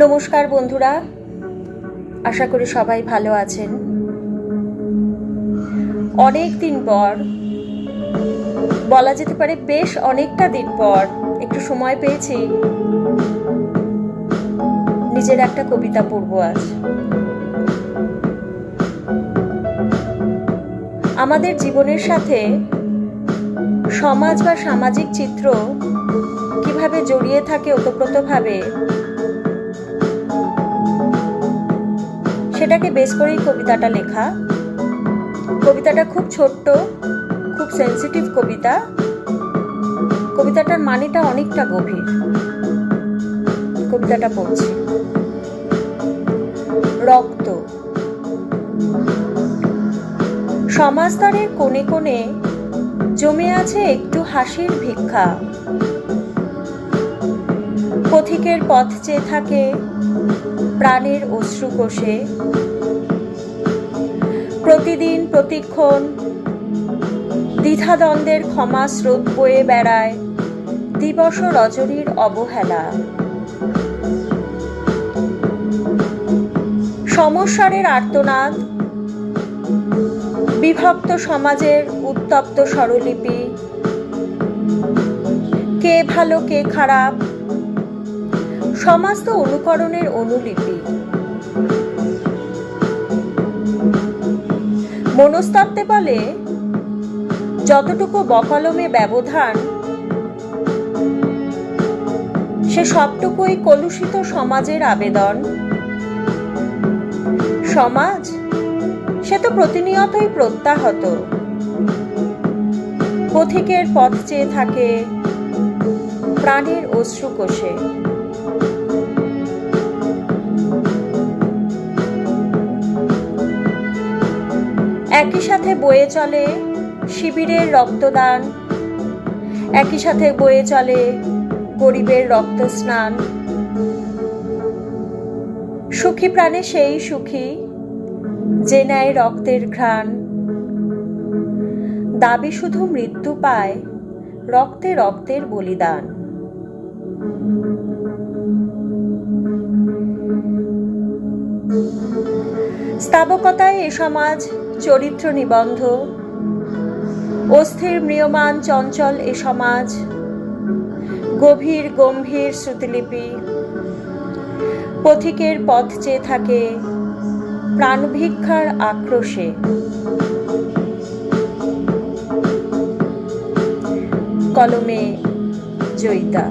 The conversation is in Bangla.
নমস্কার বন্ধুরা, আশা করি সবাই ভালো আছেন। অনেক দিন পর, বলা যেতে পারে বেশ অনেকটা দিন পর একটু সময় পেয়েছি নিজের একটা কবিতা পড়ব আজ। আমাদের জীবনের সাথে সমাজ বা সামাজিক চিত্র কিভাবে জড়িয়ে থাকে ওতপ্রোতভাবে, সেটাকে বেশ করেই কবিতাটা লেখা। কবিতাটা খুব ছোট্ট, খুব সেন্সিটিভ কবিতা। কবিতাটার মানেটা অনেকটা গভীর। কবিতাটা পড়ছি। রক্ত। সমাজস্তরের কোণে কোণে জমে আছে একটু হাসির ভিক্ষা। পথিকের পথ চেয়ে থাকে প্রাণের অশ্রু কোষে। প্রতিদিন প্রতিক্ষণ দ্বিধাদ্বন্দ্বের ক্ষমা স্রোত বয়ে বেড়ায় দিবস রজনীর অবহেলা। সমস্যারের আর্তনাদ, বিভক্ত সমাজের উত্তপ্ত স্বরলিপি। কে ভালো কে খারাপ, সমস্ত অনুকরণের অনুলিপি। মনস্তত্ত্বে বলে, যতটুকু বকলমে ব্যবধান, সে সবটুকুই কলুষিত সমাজের আবেদন। সমাজ সে তো প্রতিনিয়তই প্রত্যাহত। পথিকের পথ চেয়ে থাকে প্রাণের অশ্রু কোষে। একই সাথে বয়ে চলে শিবিরের রক্তদান, একই সাথে বয়ে চলে গরিবের রক্ত স্নান। সুখী প্রাণে সেই সুখী যে নেয় রক্তের ঘ্রাণ। দাবি শুধু মৃত্যু পায় রক্তে রক্তের বলিদান। স্তাবকতায় এ সমাজ চরিত্র নিবন্ধ। অস্থির ম্রিয়মান চঞ্চল এ সমাজ গভীর গম্ভীর শ্রুতিলিপি। পথিকের পথ চেয়ে থাকে প্রাণভিক্ষার আক্রোশে। কলমে জয়িতা।